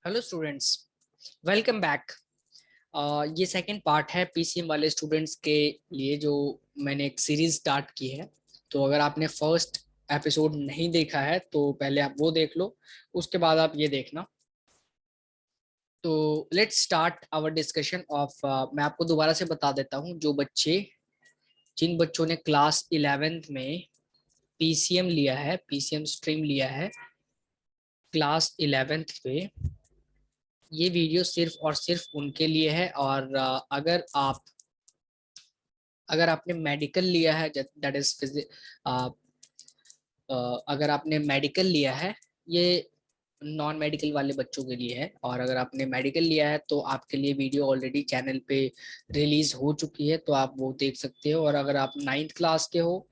Hello students, welcome back. ये second part है PCM वाले स्टूडेंट्स के लिए जो मैंने एक सीरीज स्टार्ट की है। तो अगर आपने फर्स्ट एपिसोड नहीं देखा है तो पहले आप वो देख लो, उसके बाद आप ये देखना। तो let's start our discussion off. मैं आपको दोबारा से बता देता हूँ, जिन बच्चों ने क्लास 11th में पीसीएम लिया है, पीसीएम स्ट्रीम लिया है क्लास 11th पे, ये वीडियो सिर्फ और सिर्फ उनके लिए है। और अगर आपने मेडिकल लिया है, दैट इज अगर आपने मेडिकल लिया है, ये नॉन मेडिकल वाले बच्चों के लिए है। और अगर आपने मेडिकल लिया है तो आपके लिए वीडियो ऑलरेडी चैनल पे रिलीज हो चुकी है, तो आप वो देख सकते हो। और अगर आप 9th क्लास के हो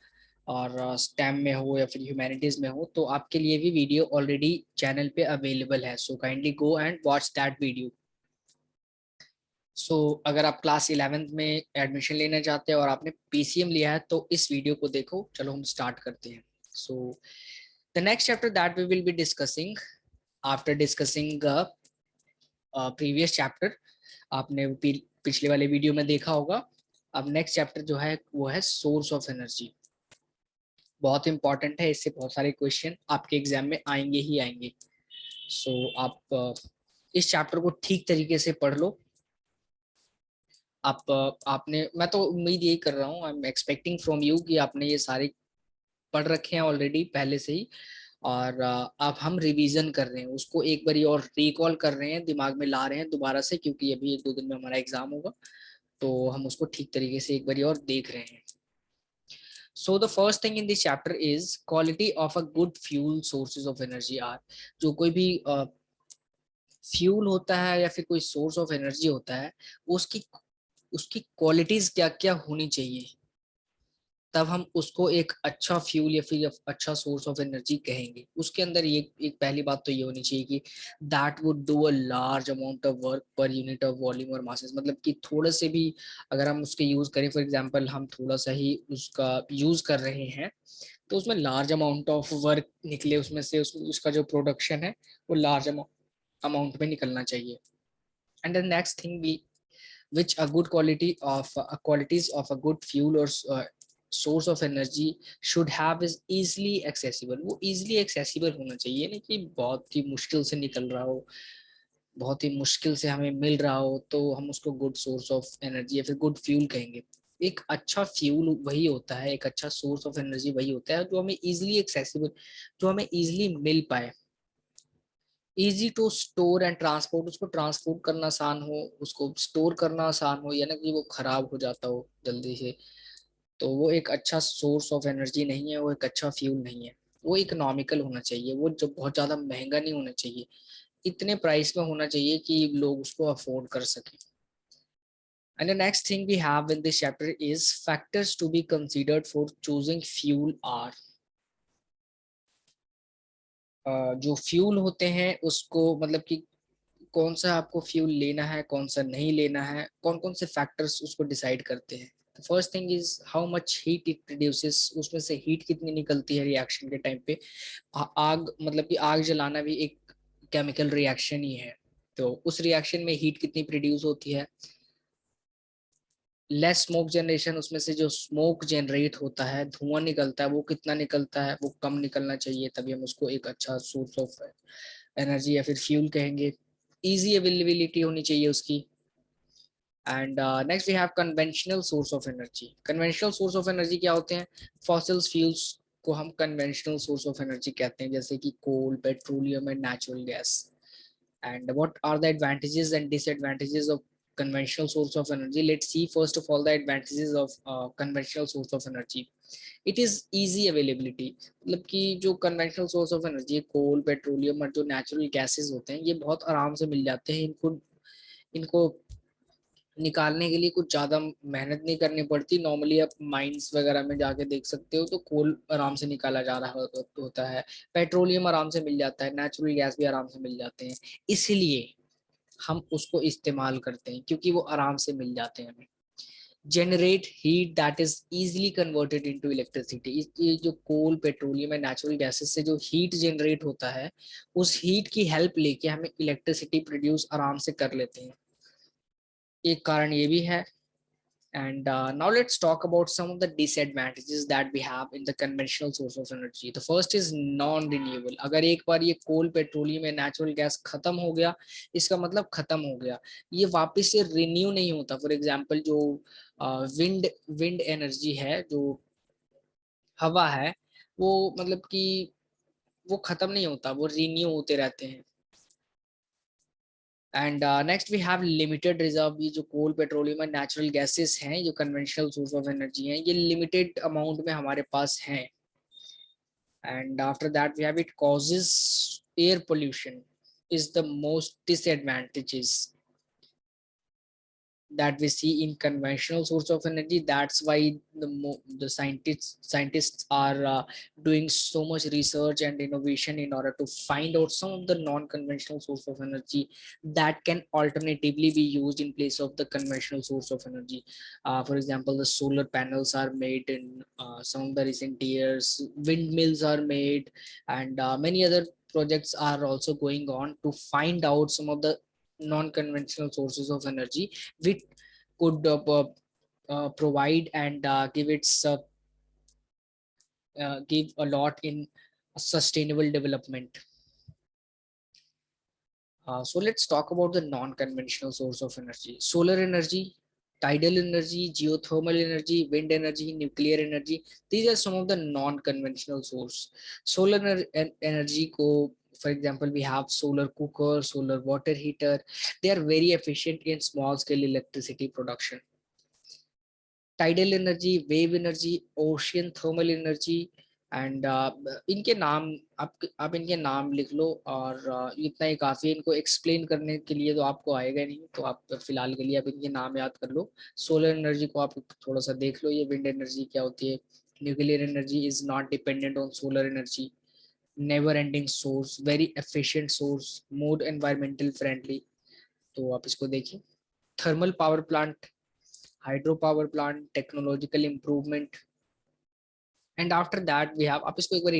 और स्टेम में हो या फिर ह्यूमैनिटीज में हो तो आपके लिए भी वीडियो ऑलरेडी चैनल पे अवेलेबल है। So kindly go and watch that video. अगर आप क्लास 11th में एडमिशन लेना चाहते हैं और आपने पीसीएम लिया है तो इस वीडियो को देखो। चलो हम स्टार्ट करते हैं। So the next chapter that we will be discussing after discussing previous chapter, आपने पिछले वाले वीडियो में देखा होगा। अब नेक्स्ट चैप्टर जो है वो है सोर्स ऑफ एनर्जी। बहुत इंपॉर्टेंट है, इससे बहुत सारे क्वेश्चन आपके एग्जाम में आएंगे ही आएंगे। आप इस चैप्टर को ठीक तरीके से पढ़ लो। आपने, मैं तो उम्मीद यही कर रहा हूँ, I am expecting from you कि आपने ये सारे पढ़ रखे हैं ऑलरेडी पहले से ही। और अब हम रिवीजन कर रहे हैं उसको, एक बारी और रिकॉल कर रहे हैं, दिमाग में ला रहे हैं दोबारा से, क्योंकि अभी 1-2 दिन में हमारा एग्जाम होगा। तो हम उसको ठीक तरीके से एक बारी और देख रहे हैं। So the first thing in this chapter is quality of a good fuel sources of energy are. जो कोई भी फ्यूल होता है या फिर कोई सोर्स ऑफ एनर्जी होता है, उसकी उसकी क्वालिटीज क्या क्या होनी चाहिए, तब हम उसको एक अच्छा फ्यूल या फिर अच्छा सोर्स ऑफ एनर्जी कहेंगे। उसके अंदर ये एक पहली बात तो ये होनी चाहिए कि that would do a large amount of work per unit of volume और मासेस। मतलब कि थोड़े से भी अगर हम उसके यूज करें, फॉर एग्जांपल हम थोड़ा सा ही उसका यूज कर रहे हैं तो उसमें लार्ज अमाउंट ऑफ वर्क निकले, उसमें से उसका जो प्रोडक्शन है वो लार्ज अमाउंट में निकलना चाहिए। And the next thing we which a good qualities of a good fuel or source of energy should have is easily accessible। वो easily accessible होना चाहिए, नहीं कि बहुत ही मुश्किल से निकल रहा हो, बहुत ही मुश्किल से हमें मिल रहा हो तो हम उसको गुड सोर्स ऑफ एनर्जी या फिर गुड फ्यूल कहेंगे। एक अच्छा फ्यूल वही होता है, एक अच्छा सोर्स ऑफ एनर्जी वही होता है जो हमें इजिली एक्सेसिबल, जो हमें इजिली मिल पाए। Easy to store and transport, उसको ट्रांसपोर्ट करना आसान हो, उसको स्टोर करना आसान हो, या ना कि वो खराब हो जाता हो जल्दी से। तो वो एक अच्छा सोर्स ऑफ एनर्जी नहीं है, वो एक अच्छा फ्यूल नहीं है। वो इकोनॉमिकल होना चाहिए, वो जो बहुत ज्यादा महंगा नहीं होना चाहिए, इतने प्राइस में होना चाहिए कि लोग उसको अफोर्ड कर सकें। And the next thing we have in this chapter is factors to be considered for choosing fuel are. जो फ्यूल होते हैं उसको, मतलब कि कौन सा आपको फ्यूल लेना है, कौन सा नहीं लेना है, कौन कौन से फैक्टर्स उसको डिसाइड करते हैं। First thing is how much heat it produces, उसमें से हीट कितनी निकलती है रिएक्शन के टाइम पे। आग, मतलब कि आग जलाना भी एक केमिकल रिएक्शन ही है, तो उस रिएक्शन में हीट कितनी प्रोड्यूस होती है। लेस स्मोक जनरेशन, उसमें से जो स्मोक जनरेट होता है, धुआं निकलता है, वो कितना निकलता है, वो कम निकलना चाहिए, तभी हम उसको एक अच्छा सोर्स ऑफ एनर्जी या फिर फ्यूल कहेंगे। इजी अवेलेबिलिटी होनी चाहिए उसकी। And next we have conventional source of energy. Conventional source of energy क्या होते हैं? फॉसिल्स फ्यूल्स को हम कन्वेंशनल सोर्स ऑफ एनर्जी कहते हैं, जैसे कि coal, petroleum and natural gas. And what are the advantages and disadvantages of conventional source of energy? Let's see first of all the advantages of conventional source of energy. It is easy availability। मतलब कि जो conventional source of energy है, कोल, petroleum और जो natural gases होते हैं, ये बहुत आराम से मिल जाते हैं। इनको इनको निकालने के लिए कुछ ज्यादा मेहनत नहीं करनी पड़ती। नॉर्मली आप माइंस वगैरह में जाके देख सकते हो तो कोल आराम से निकाला जा रहा होता है, पेट्रोलियम आराम से मिल जाता है, नेचुरल गैस भी आराम से मिल जाते हैं। इसलिए हम उसको इस्तेमाल करते हैं क्योंकि वो आराम से मिल जाते हैं हमें। generate heat that is easily converted into electricity. ये जो coal petroleum and natural gases से जो हीट जनरेट होता है, उस हीट की हेल्प लेके हमें इलेक्ट्रिसिटी प्रोड्यूस आराम से कर लेते हैं। एक कारण ये भी है। And now let's talk about some of the disadvantages that we have in the conventional source of energy. The first is non-renewable. अगर एक बार ये कोल पेट्रोलियम या नेचुरल गैस खत्म हो गया, इसका मतलब खत्म हो गया, ये वापस से रिन्यू नहीं होता। फॉर एग्जांपल जो विंड विंड एनर्जी है, जो हवा है, वो मतलब कि वो खत्म नहीं होता, वो रिन्यू होते रहते हैं। And next we have limited reserve. ये जो coal petroleum and natural gases हैं, जो कन्वेंशनल सोर्स ऑफ एनर्जी हैं, ये लिमिटेड अमाउंट में हमारे पास हैं। And after that we have it causes air pollution is the most disadvantages that we see in conventional source of energy. That's why the scientists are doing so much research and innovation in order to find out some of the non-conventional source of energy that can alternatively be used in place of the conventional source of energy. For example, the solar panels are made in some of the recent years, windmills are made, and many other projects are also going on to find out some of the non-conventional sources of energy which could provide and give a lot in sustainable development. So let's talk about the non-conventional source of energy. Solar energy, tidal energy, geothermal energy, wind energy, nuclear energy. These are some of the non-conventional source. Solar energy ko, for example, we have solar cooker, solar water heater. They are very efficient in small scale electricity production. Tidal energy, wave energy, ocean thermal energy, and इनके नाम आप इनके नाम लिख लो, और इतना ही काफ़ी है इनको एक्सप्लेन करने के लिए, तो आपको आएगा नहीं, तो आप फिलहाल के लिए आप इनके नाम याद कर लो। सोलर एनर्जी को आप थोड़ा सा देख लो, ये विंड एनर्जी क्या होती है। Nuclear energy is not dependent on solar energy, never ending source, very efficient source, more environmental friendly, तो आप इसको देखिए। Thermal power plant, hydro power plant, technological improvement, and after that we have, आप इसको एक बार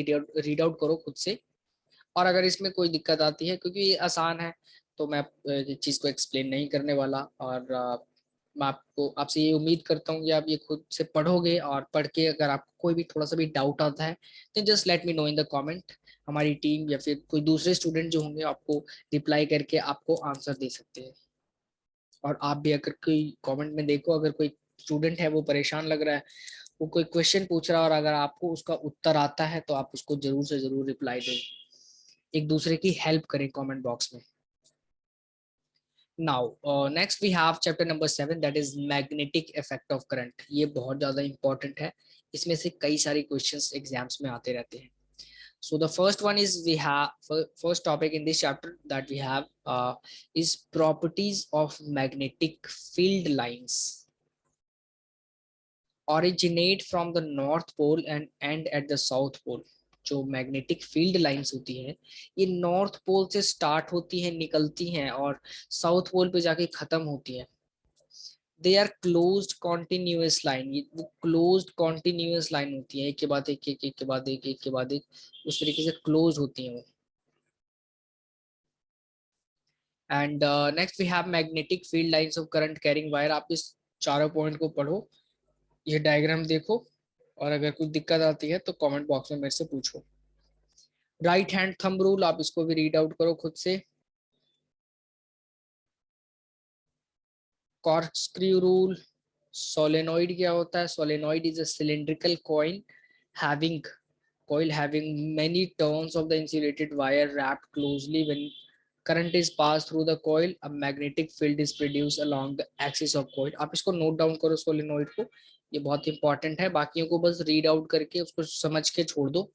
रीड आउट करो खुद से, और अगर इसमें कोई दिक्कत आती है, क्योंकि ये आसान है, तो मैं इस चीज़ को एक्सप्लेन नहीं करने वाला, और मैं आपको आपसे ये उम्मीद करता हूँ कि आप ये खुद से पढ़ोगे, और पढ़ के अगर आपको कोई भी थोड़ा सा भी डाउट आता है तो just let me know in the comment. हमारी टीम या फिर कोई दूसरे स्टूडेंट जो होंगे आपको रिप्लाई करके आपको आंसर दे सकते हैं। और आप भी अगर कोई कमेंट में देखो, अगर कोई स्टूडेंट है वो परेशान लग रहा है, वो कोई क्वेश्चन पूछ रहा है, और अगर आपको उसका उत्तर आता है तो आप उसको जरूर से जरूर रिप्लाई दें, एक दूसरे की हेल्प करें कमेंट बॉक्स में। Now next we have chapter number 7, that is magnetic effect of current. ये बहुत ज्यादा इंपॉर्टेंट है, इसमें से कई सारे क्वेश्चंस एग्जाम्स में आते रहते हैं। So the first one is we have first topic in this chapter that we have is properties of magnetic field lines. Originate from the north pole and end at the south pole. जो magnetic field lines होती हैं, ये north pole से start होती हैं, निकलती हैं, और साउथ पोल पे जाके खत्म होती हैं। They are closed continuous line, ये वो क्लोज्ड कॉन्टिन्यूअस लाइन होती है, एक के बाद एक, एक के बाद एक, एक के बाद एक, उस तरीके से क्लोज होती हैं वो। And next we have magnetic field lines of current carrying wire. आप इस चारों पॉइंट को पढ़ो, ये डायग्राम देखो, और अगर कुछ दिक्कत आती है तो कमेंट बॉक्स में मेरे से पूछो। राइट हैंड थंब रूल, आप इसको भी रीड आउट करो खुद से। कॉर्कस्क्रू रूल, सोलेनॉइड क्या होता है? Solenoid is a cylindrical coil having many turns of the insulated wire wrapped closely. When current is passed through the coil, a magnetic field is produced along the axis of coil. आप इसको note down करो solenoid को, ये बहुत important है, बाकियों को बस रीड आउट करके उसको समझ के छोड़ दो,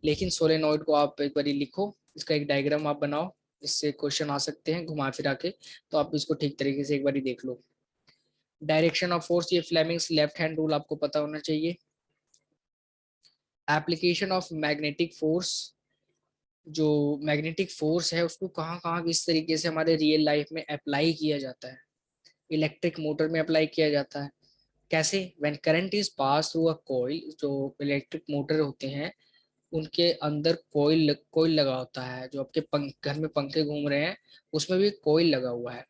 लेकिन सोलेनॉइड को आप एक बार लिखो, इसका एक डायग्राम आप बनाओ, इससे क्वेश्चन आ सकते हैं घुमा फिरा के, तो आप इसको ठीक तरीके से एक बार देख लो। डायरेक्शन ऑफ फोर्स, ये फ्लेमिंग्स लेफ्ट हैंड रूल आपको पता होना चाहिए। एप्लीकेशन ऑफ मैग्नेटिक फोर्स, जो मैग्नेटिक फोर्स है उसको कहाँ कहाँ किस तरीके से हमारे रियल लाइफ में अप्लाई किया जाता है। इलेक्ट्रिक मोटर में अप्लाई किया जाता है, कैसे? When current is pass through a coil, जो इलेक्ट्रिक मोटर होते हैं उनके अंदर कोयल लगा होता है, जो आपके घर में पंखे घूम रहे हैं उसमें भी कोयल लगा हुआ है।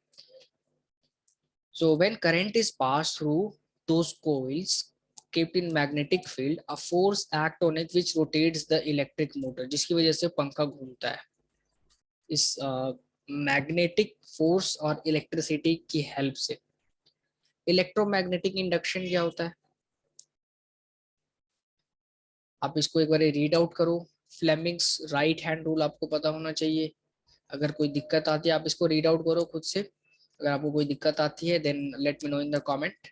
So when current is passed through those coils kept in magnetic field, a force act on it which rotates the electric motor, जिसकी वजह से पंखा घूमता है। इस मैग्नेटिक फोर्स और इलेक्ट्रिसिटी की हेल्प से। इलेक्ट्रोमैग्नेटिक इंडक्शन क्या होता है? आप इसको एक बार रीड आउट करो। फ्लेमिंग्स राइट हैंड रूल आपको पता होना चाहिए। अगर कोई दिक्कत आती है आप इसको रीड आउट करो खुद से। अगर आपको कोई दिक्कत आती है then let me know in the comment.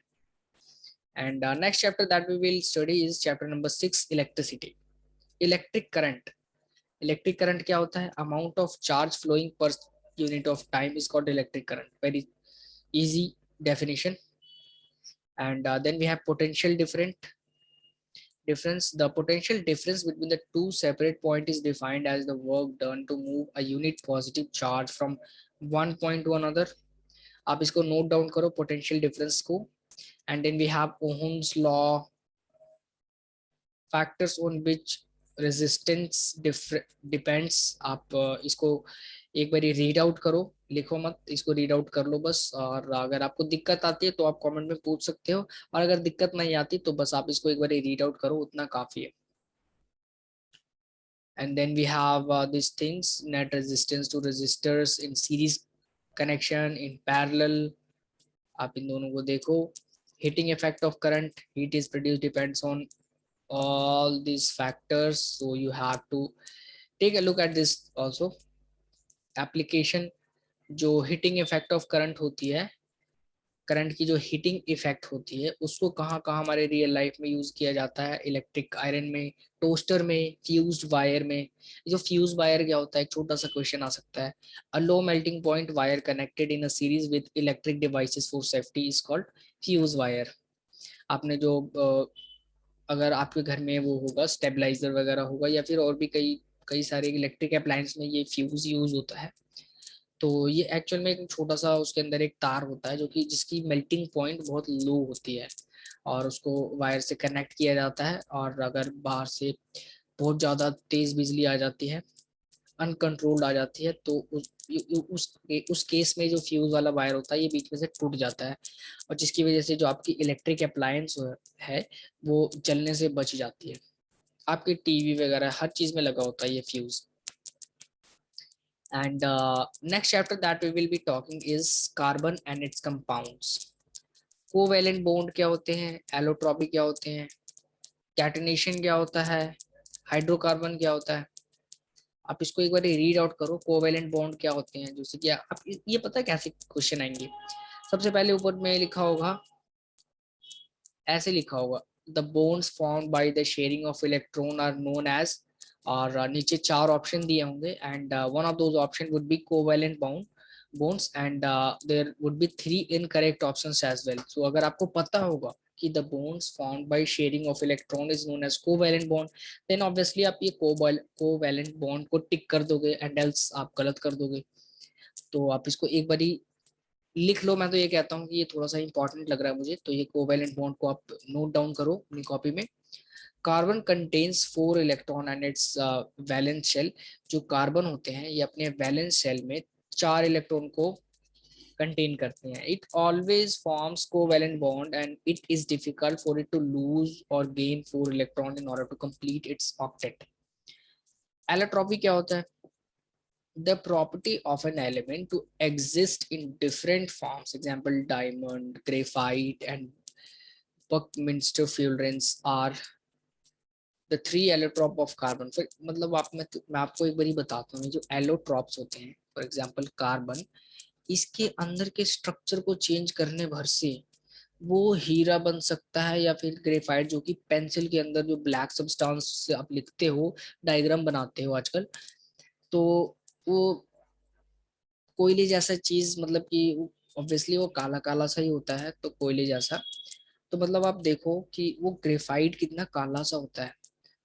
And next chapter that we will study is chapter number 6, electricity. Electric current. Electric current क्या होता है? Amount of charge flowing per unit of time is called electric current. Very easy definition. And then we have potential difference. The potential difference between the two separate points is defined as the work done to move a unit positive charge from one point to another. आप इसको note down करो potential difference को. And then we have Ohm's law, factors on which resistance depends. आप इसको एक बार read out करो, लिखो मत, इसको रीड आउट कर लो बस। और अगर आपको दिक्कत आती है तो आप कमेंट में पूछ सकते हो, और अगर दिक्कत नहीं आती तो बस आप इसको एक बार रीड आउट करो, उतना काफी है। And then we have this things, net resistance two resistors in series connection, in parallel. आप इन दोनों को देखो। Heating effect of current, heat is produce depends on all these factors, so you have to take a look at this also. Application, जो heating effect of current होती है, current की जो हीटिंग इफेक्ट होती है उसको कहाँ कहाँ हमारे रियल लाइफ में यूज किया जाता है? इलेक्ट्रिक आयरन में, टोस्टर में, फ्यूज्ड वायर में। जो फ्यूज वायर क्या होता है, एक छोटा सा क्वेश्चन आ सकता है। A low melting point wire connected in a series with electric devices for safety is called fuse wire. आपने जो अगर आपके घर में वो होगा स्टेबलाइजर वगैरह होगा, या फिर और भी कई कई सारे इलेक्ट्रिक अप्लायंस में ये फ्यूज यूज होता है। तो ये एक्चुअल में एक छोटा सा उसके अंदर एक तार होता है जो कि जिसकी मेल्टिंग पॉइंट बहुत लो होती है, और उसको वायर से कनेक्ट किया जाता है। और अगर बाहर से बहुत ज़्यादा तेज बिजली आ जाती है, अनकंट्रोल्ड आ जाती है, तो उस केस में जो फ्यूज वाला वायर होता है ये बीच में से टूट जाता है, और जिसकी वजह से जो आपकी इलेक्ट्रिक अप्लायंस है वो जलने से बच जाती है। आपके टीवी वगैरह हर चीज में लगा होता है ये fuse. And next chapter that we will be talking is carbon and its compounds. Covalent bond क्या होते हैं, एलोट्रॉपी क्या होते हैं, कैटेनेशन क्या होता है, हाइड्रोकार्बन क्या होता है। आप इसको एक बार रीड आउट करो, कोवैलेंट बॉन्ड क्या होते हैं। जैसे कि आप ये पता है कैसे क्वेश्चन आएंगे? सबसे पहले ऊपर में लिखा होगा, ऐसे लिखा होगा, the bonds formed by the sharing of electron are known as, और नीचे चार ऑप्शन दिए होंगे, and one of those option would be covalent bond bonds, and there would be three incorrect options as well. So अगर आपको पता होगा कि the bonds formed by sharing of electron is known as covalent bond, then obviously आप ये covalent bond को टिक कर दोगे, and else आप गलत कर दोगे। तो आप इसको एक बारी लिख लो। मैं तो ये कहता हूँ कि ये थोड़ा सा इंपॉर्टेंट लग रहा है मुझे, तो ये कोवैलेंट बॉन्ड को आप नोट डाउन करो अपनी कॉपी में। Carbon contains 4 electron and its valence shell. जो कार्बन होते हैं ये अपने वैलेंस शेल में 4 इलेक्ट्रॉन को कंटेन करते हैं। It always forms covalent bond and it is difficult for it to lose और gain 4 electron in order to complete its octet. Allotropy क्या होता है? The property of an element to exist in different forms, example diamond, graphite and Buckminster fullerenes are the three allotrope of carbon। फिर मतलब मैं आपको एक बार बताता हूँ, जो एलोट्रॉप्स होते हैं फॉर एग्जांपल कार्बन, इसके अंदर के स्ट्रक्चर को चेंज करने भर से वो हीरा बन सकता है, या फिर ग्रेफाइट जो कि पेंसिल के अंदर जो ब्लैक सब्सटेंस से आप लिखते हो, डायग्राम बनाते हो आजकल, तो वो कोयले जैसा चीज, मतलब कि ऑब्वियसली वो काला काला सा ही होता है, तो कोयले जैसा। तो मतलब आप देखो कि वो ग्रेफाइट कितना काला सा होता है,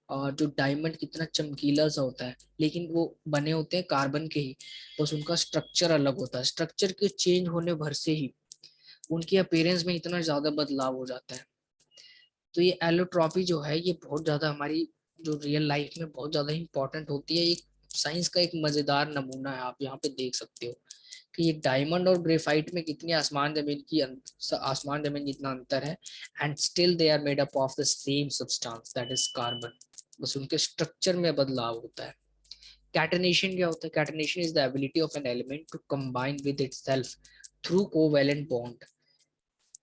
और जो डायमंड कितना चमकीला सा होता है, लेकिन वो बने होते हैं कार्बन के ही, बस उनका स्ट्रक्चर अलग होता है। स्ट्रक्चर के चेंज होने भर से ही उनकी अपीयरेंस में इतना ज्यादा बदलाव हो जाता है। तो ये एलोट्रॉपी जो है ये बहुत ज्यादा हमारी जो रियल लाइफ में बहुत ज्यादा इंपॉर्टेंट होती है। एक साइंस का एक मजेदार नमूना है, आप यहाँ पे देख सकते हो कि ये डायमंड और ग्रेफाइट में कितनी आसमान जमीन जितना अंतर है, and still they are made up of the same substance that is carbon. बस उनके स्ट्रक्चर में बदलाव होता है। कैटनेशन क्या होता है? Catenation is the ability of an element to combine with itself through covalent bond.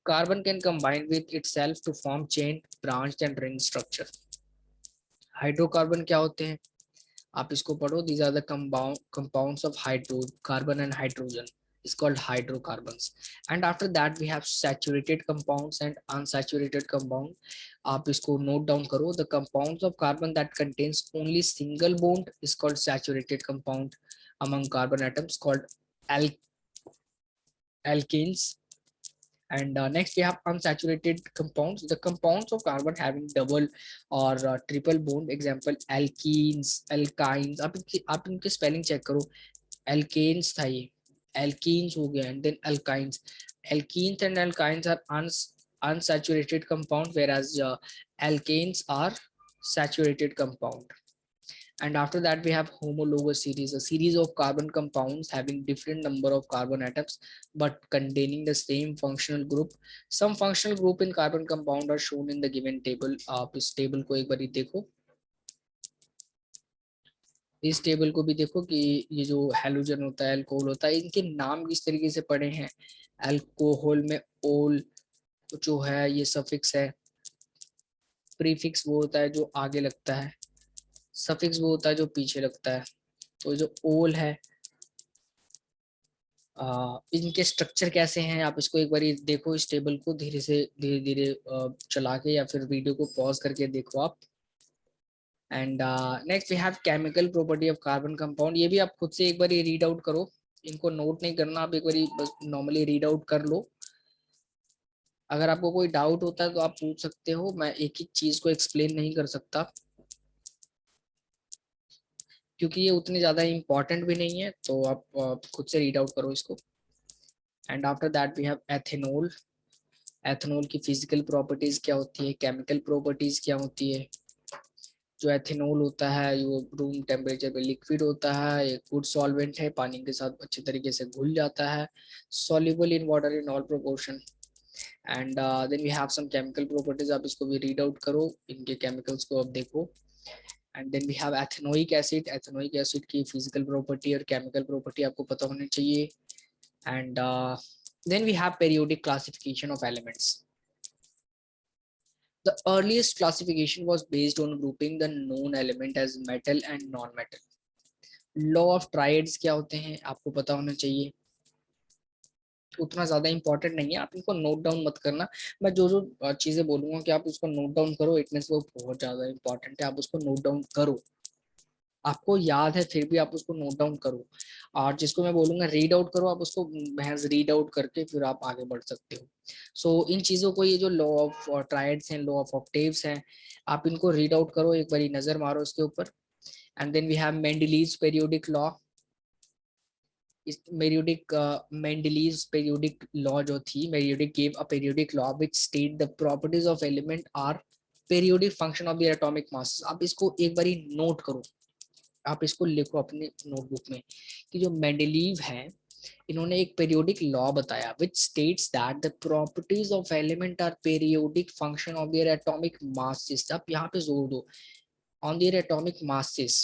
Carbon can combine with itself to form chain, branched and ring structure. Hydrocarbon क्या होते हैं? आप इसको पढ़ो, these are the compounds of hydro carbon and hydrogen is called hydrocarbons. And after that we have saturated compounds and unsaturated compound. आप इसको note down करो, the compounds of carbon that contains only single bond is called saturated compound among carbon atoms called al alkanes. And next we have unsaturated compounds, the compounds of carbon having double or triple bond, example alkenes, alkynes. आप इनके spelling check करो, alkanes था ये, alkenes हो गया, and then alkynes. Alkenes and alkynes are unsaturated compound, whereas alkanes are saturated compound. And after that we have homologous series, a series of carbon compounds having different number of carbon atoms but containing the same functional group. Some functional group in carbon compound are shown in the given table. आप इस table को एक बार देखो, इस table को भी देखो कि ये जो हेलोजन होता है, अल्कोहल होता है, इनके नाम किस तरीके से पड़े हैं। अल्कोहल में ओल जो है ये सफिक्स है, प्रीफिक्स वो होता है जो आगे लगता है, सफिक्स वो होता है जो पीछे लगता है। तो जो ओल है, इनके स्ट्रक्चर कैसे हैं आप इसको एक बार देखो, इस टेबल को धीरे धीरे चला के या फिर वीडियो को पॉज करके देखो आप। And next we have chemical property of carbon compound. ये भी आप खुद से एक बार रीड आउट करो, इनको नोट नहीं करना, आप एक बार बस नॉर्मली रीड आउट कर लो। अगर आपको कोई डाउट होता है तो आप पूछ सकते हो, मैं एक एक चीज को एक्सप्लेन नहीं कर सकता क्योंकि ये उतनी ज्यादा इंपॉर्टेंट भी नहीं है, तो आप खुद से रीड आउट करो इसको। And after that we have ethanol. Ethanol की फिजिकल प्रॉपर्टीज क्या होती है, केमिकल प्रॉपर्टीज क्या होती है। जो एथेनॉल होता है वो रूम टेम्परेचर पे लिक्विड होता है, एक गुड सॉल्वेंट है, पानी के साथ अच्छे तरीके से घुल जाता है, soluble in water in all proportion. And then we have some chemical properties, आप इसको भी रीड आउट करो, इनके केमिकल्स को आप देखो। And then we have ethanoic acid. Ethanoic acid की फिजिकल प्रॉपर्टी और केमिकल प्रॉपर्टी आपको पता होनी चाहिए। And then we have periodic classification of elements. The earliest classification was based on grouping the known element as metal and non-metal. Law of triads क्या होते हैं आपको पता होना चाहिए, उतना ज्यादा इंपॉर्टेंट नहीं है, आप इनको नोट डाउन मत करना। मैं जो जो चीजें बोलूंगा कि आप उसको नोट डाउन करो, इट मींस वो बहुत ज्यादा इंपॉर्टेंट है, आप उसको नोट डाउन करो। आपको याद है फिर भी आप उसको नोट डाउन करो, और जिसको मैं बोलूंगा रीड आउट करो, आप उसको महज रीड आउट करके फिर आप आगे बढ़ सकते हो। सो इन चीजों को, ये जो लॉ ऑफ ट्राइड्स हैं, लॉ ऑफ ऑक्टेव्स हैं, आप इनको रीड आउट करो, एक बारी नजर मारो इसके ऊपर। And then we have Mendeleev's periodic law. Mendeleev's periodic law जो थी, Mendeleev gave a periodic law which state the properties of element are periodic function of the atomic mass. आप इसको एक बारी नोट करो, आप इसको लिखो अपने नोटबुक में कि जो मेंडलीव है, इन्होंने एक पीरियोडिक लॉ बताया which states that the properties of element are periodic function of their atomic masses। आप यहाँ पे जोर दो on their atomic masses,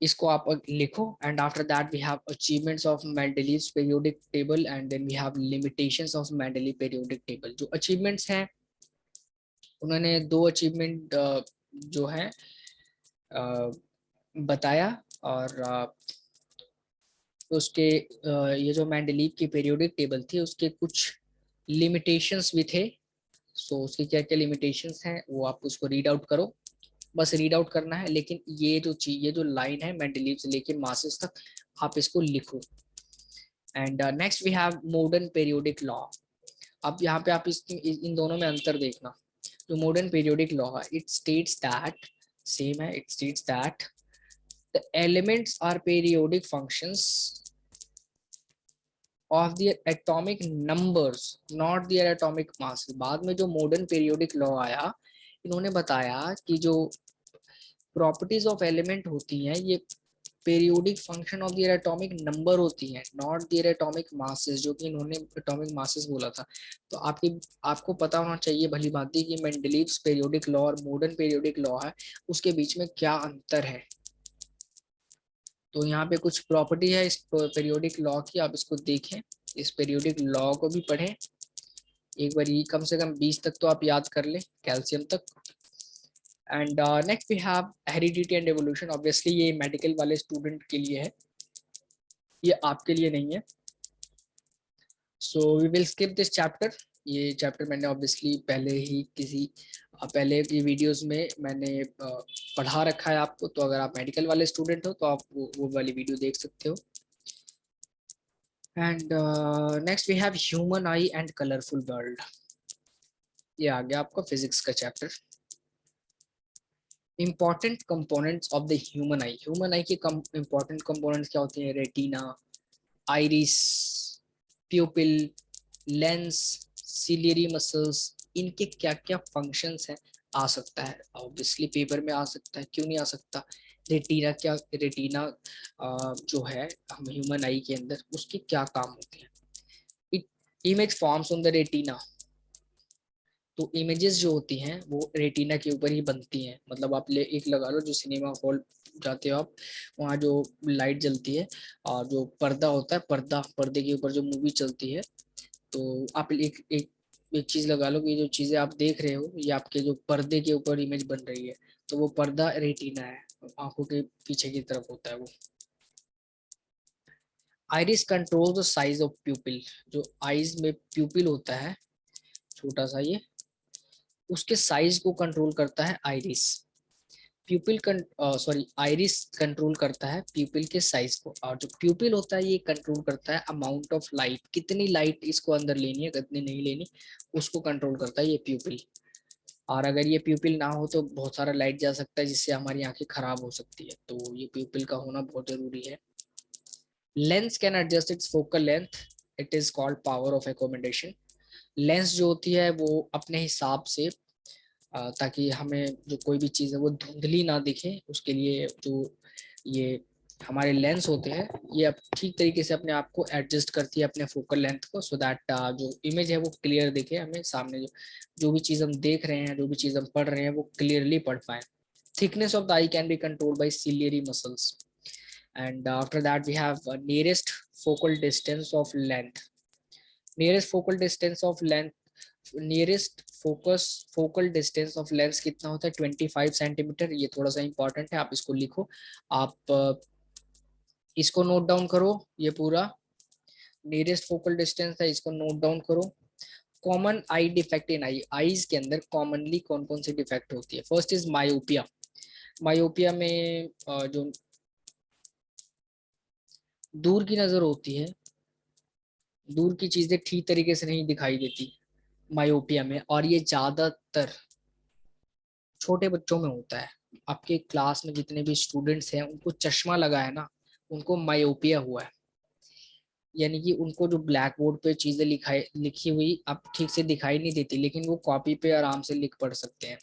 इसको आप लिखो। And after that we have achievements of Mendeleev's periodic table, and then we have limitations of Mendeleev periodic table. जो achievements हैं, उन्होंने दो अचीवमेंट जो है बताया, और उसके ये जो मेंडलीव की पीरियोडिक टेबल थी उसके कुछ लिमिटेशंस भी थे। सो उसके क्या क्या लिमिटेशंस हैं वो आप उसको रीड आउट करो, बस रीड आउट करना है। लेकिन ये जो चीज, ये जो लाइन है मेंडलीव से लेके मासेस तक, आप इसको लिखो। And next we have modern periodic law. अब यहाँ पे आप इन दोनों में अंतर देखना। जो मॉडर्न पीरियोडिक लॉ है, इट स्टेट्स दैट, सेम है, it states that the elements are periodic functions of the atomic numbers not the atomic mass. बाद में जो मॉडर्न पीरियोडिक लॉ आया, इन्होंने बताया कि जो प्रॉपर्टीज ऑफ एलिमेंट होती हैं ये periodic function of their atomic number होती है, not their atomic masses, जो कि इन्होंने atomic masses बोला था। तो आपको पता होना चाहिए भली भांति कि मेंडलीव्स पीरियोडिक लॉ और मॉडर्न पीरियोडिक लॉ है, उसके बीच में क्या अंतर है। तो यहाँ पे कुछ प्रॉपर्टी है इस पीरियोडिक लॉ की, आप इसको देखें, इस पीरियोडिक लॉ को भी पढ़ें एक बार, कम से कम 20 तक तो आप याद कर लें, कैल्शियम तक। And next we have heredity and evolution. Obviously ये मेडिकल वाले स्टूडेंट के लिए है, ये आपके लिए नहीं है। So we will skip this chapter. ये चैप्टर मैंने ऑब्वियसली पहले ही पहले की वीडियोस में मैंने पढ़ा रखा है आपको, तो अगर आप मेडिकल वाले स्टूडेंट हो तो आप वो वाली वीडियो देख सकते हो। And next we have human eye and colourful world. ये आ गया आपका फिजिक्स का chapter. Important components of the human eye. Human eye के इंपॉर्टेंट कंपोनेंट्स क्या होते हैं? Retina, iris, pupil, lens, ciliary muscles, इनके क्या क्या फंक्शंस हैं आ सकता है, ऑब्वियसली पेपर में आ सकता है, क्यों नहीं आ सकता। रेटिना क्या, रेटिना जो है हम ह्यूमन आई के अंदर, उसके क्या काम होते हैं। It image forms on the retina. तो इमेजेस जो होती हैं वो रेटिना के ऊपर ही बनती हैं। मतलब आप एक लगा लो, जो सिनेमा हॉल जाते हो आप, वहाँ जो लाइट जलती है और जो पर्दा होता है, पर्दे के ऊपर जो मूवी चलती है, तो आप एक चीज लगा लो कि जो चीजें आप देख रहे हो ये आपके जो पर्दे के ऊपर इमेज बन रही है, तो वो पर्दा रेटिना है, आंखों के पीछे की तरफ होता है वो। Iris control the size of प्यूपिल। जो आईज में प्यूपिल होता है छोटा सा, ये उसके साइज को कंट्रोल करता है आइरिस। आइरिस कंट्रोल करता है प्यूपिल के साइज को, और जो प्यूपिल होता है ये कंट्रोल करता है अमाउंट ऑफ लाइट, कितनी लाइट इसको अंदर लेनी है कितनी नहीं लेनी, उसको कंट्रोल करता है ये प्यूपिल। और अगर ये प्यूपिल ना हो तो बहुत सारा लाइट जा सकता है जिससे हमारी आंखें खराब हो सकती है, तो ये प्यूपिल का होना बहुत जरूरी है। Lens can adjust its focal length, it is called power of accommodation. Lens जो होती है वो अपने हिसाब से ताकि हमें जो कोई भी चीज़ है वो धुंधली ना दिखे, उसके लिए जो ये हमारे लेंस होते हैं ये अब ठीक तरीके से अपने आप को एडजस्ट करती है अपने फोकल लेंथ को, सो दैट जो इमेज है वो क्लियर दिखे हमें सामने, जो भी चीज़ हम देख रहे हैं, जो भी चीज़ हम पढ़ रहे हैं वो क्लियरली पढ़ पाए। Thickness of the eye can be controlled by ciliary muscles. And after that we have nearest focal distance of length. Nearest focal distance of length, nearest focal distance of lens कितना होता है? 25 centimetre. ये थोड़ा सा important है, आप इसको लिखो, आप इसको नोट डाउन करो, ये पूरा नियरेस्ट फोकल डिस्टेंस है, इसको नोट डाउन करो। Common I defect in I, eyes के अंदर कॉमनली कौन कौन सी डिफेक्ट होती है? First is myopia. मायोपिया में जो दूर की नजर होती है, दूर की चीजें ठीक तरीके से नहीं दिखाई देती मायोपिया में, और ये ज्यादातर छोटे बच्चों में होता है। आपके क्लास में जितने भी स्टूडेंट्स हैं उनको चश्मा लगा है ना, उनको मायोपिया हुआ है, यानी कि उनको जो ब्लैक बोर्ड पे चीजें लिखी हुई अब ठीक से दिखाई नहीं देती, लेकिन वो कॉपी पे आराम से लिख पढ़ सकते हैं।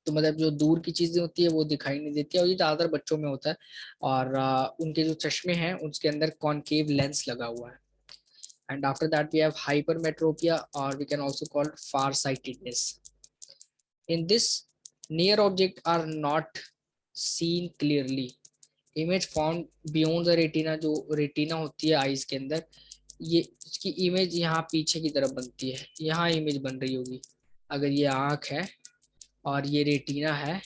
तो मतलब जो दूर की चीजें होती है वो दिखाई नहीं देती है, और ये ज्यादातर बच्चों में होता है। और उनके जो चश्मे हैं उसके अंदर कॉनकेव लेंस लगा हुआ है। And after that we have hypermetropia, और we can also call far sightedness. In this, near objects are not seen clearly. Image found beyond the retina, जो रेटिना होती है आईज के अंदर, ये इसकी इमेज यहाँ पीछे की तरफ बनती है, यहाँ इमेज बन रही होगी। अगर ये आँख है और ये रेटिना है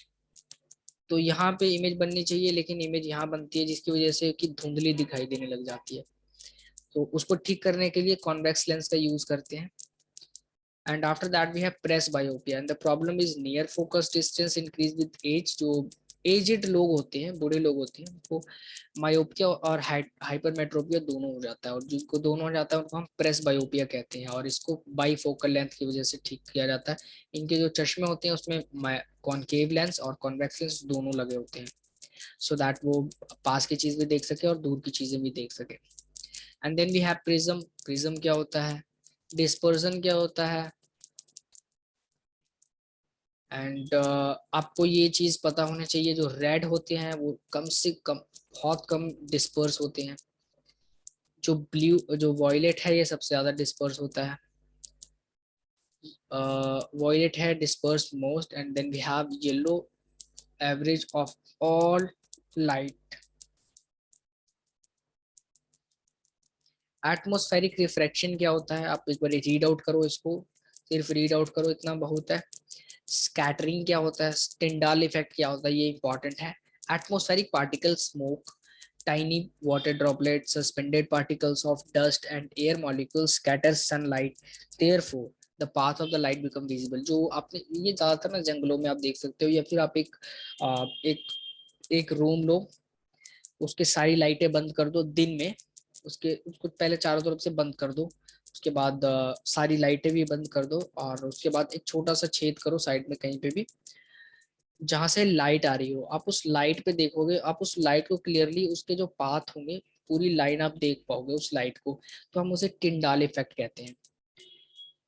तो यहाँ पे इमेज बननी चाहिए, लेकिन इमेज यहाँ बनती है जिसकी वजह से कि धुंधली दिखाई देने लग जाती है। तो उसको ठीक करने के लिए कॉन्वेक्स लेंस का यूज करते हैं। And after that we have presbyopia, and the problem is near focus distance increase with age। जो एजेड लोग होते हैं, बूढ़े लोग होते हैं, उनको मायोपिया और हाइपरमेट्रोपिया दोनों हो जाता है, और जिनको दोनों हो जाता है उनको हम प्रेस बायोपिया कहते हैं, और इसको बाईफोकल लेंथ की वजह से ठीक किया जाता है। इनके जो चश्मे होते हैं उसमें कॉनकेव लेंस और कॉन्वेक्स लेंस दोनों लगे होते हैं, सो दैट वो पास की चीज भी देख सके और दूर की चीजें भी देख सके। And then we have prism. Prism क्या होता है, डिस्पर्सन क्या होता है, एंड आपको ये चीज पता होना चाहिए, जो रेड होते हैं वो कम से कम बहुत कम डिस्पर्स होते हैं, जो ब्लू जो वॉयलेट है ये सबसे ज्यादा डिस्पर्स होता है, violet है dispersed most, and then we have yellow, average of all light। Atmospheric refraction क्या होता है, आप एक बार रीड आउट करो इसको, सिर्फ रीड आउट करो, इतना बहुत है। स्कैटरिंग क्या होता है, टिंडाल इफेक्ट क्या होता है, ये इंपॉर्टेंट है। Atmospheric particle smoke, tiny water droplets, suspended particles of dust and air molecules scatter sunlight, therefore the path of the light become visible। जो आपने ये ज्यादातर ना जंगलों में आप देख सकते हो, या फिर आप एक एक रूम लो, उसके सारी लाइटें बंद कर दो दिन में, उसके उसको पहले चारों तरफ से बंद कर दो, उसके बाद सारी लाइटें भी बंद कर दो, और उसके बाद एक छोटा सा छेद करो साइड में कहीं पे भी जहां से लाइट आ रही हो, आप उस लाइट पे देखोगे, आप उस लाइट को क्लियरली उसके जो पाथ होंगे पूरी लाइन आप देख पाओगे उस लाइट को, तो हम उसे टिंडाल इफेक्ट कहते हैं।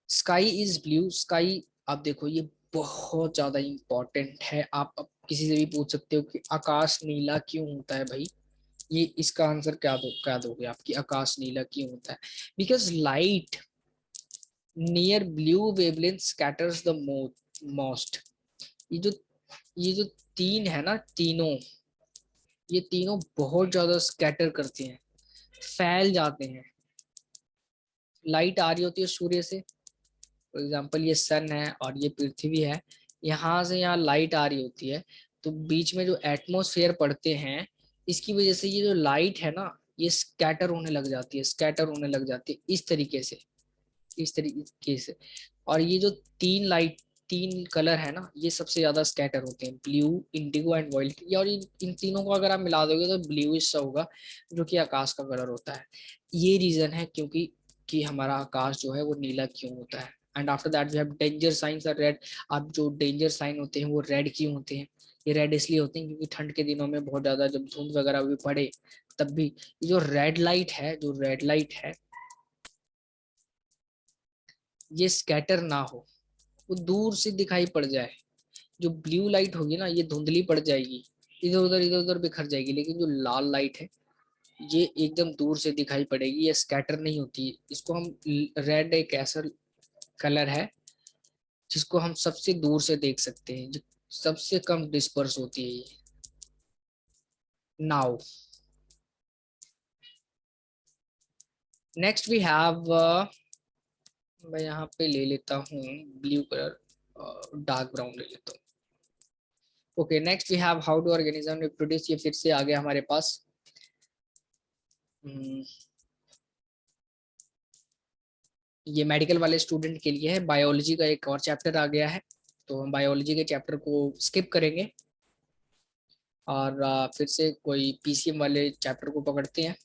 स्काई इज ब्लू, स्काई आप देखो ये बहुत ज्यादा इंपॉर्टेंट है, आप किसी से भी पूछ सकते हो कि आकाश नीला क्यों होता है भाई, ये इसका आंसर क्या दोगे आप कि आकाश नीला क्यों होता है, because light near blue wavelength scatters the most. ये जो ये जो तीन है ना, तीनों, ये तीनों बहुत ज्यादा स्कैटर करते हैं, फैल जाते हैं। लाइट आ रही होती है सूर्य से, फॉर एग्जाम्पल ये सन है और ये पृथ्वी है, यहाँ से यहाँ लाइट आ रही होती है, तो बीच में जो एटमॉस्फेयर पड़ते हैं, इसकी वजह से ये जो लाइट है ना, ये स्कैटर होने लग जाती है, स्कैटर होने लग जाती है इस तरीके से, इस तरीके से। और ये जो तीन कलर है ना, ये सबसे ज्यादा स्कैटर होते हैं, ब्लू, इंडिगो एंड वायलेट। ये और इन तीनों को अगर आप मिला दोगे तो ब्लूइश सा होगा, जो कि आकाश का कलर होता है। ये रीजन है क्योंकि कि हमारा आकाश जो है वो नीला क्यों होता है। And after that we have danger signs are red. अब जो डेंजर साइन होते हैं वो रेड क्यों होते हैं, ये रेड इसलिए होते हैं क्योंकि ठंड के दिनों में बहुत ज्यादा जब धुंध वगैरह भी पड़े, तब भी ये जो रेड लाइट है, जो रेड लाइट है, ये स्कैटर ना हो, वो दूर से दिखाई पड़ जाए। जो ब्लू लाइट होगी ना, ये धुंधली पड़ जाएगी, इधर उधर बिखर जाएगी, लेकिन जो लाल लाइट है ये एकदम दूर से दिखाई पड़ेगी, ये स्कैटर नहीं होती। इसको हम, रेड एक ऐसा कलर है जिसको हम सबसे दूर से देख सकते हैं, जो सबसे कम डिस्पर्स होती है ये। नाउ नेक्स्ट वी हैव, मैं यहाँ पे ले लेता हूँ ब्लू कलर, डार्क ब्राउन ले लेता हूँ। Okay, next we have how do organism reproduce, ये फिर से आ गया हमारे पास। हम्म, ये मेडिकल वाले स्टूडेंट के लिए है, बायोलॉजी का एक और चैप्टर आ गया है, तो हम बायोलॉजी के चैप्टर को स्किप करेंगे और फिर से कोई पीसीएम वाले चैप्टर को पकड़ते हैं।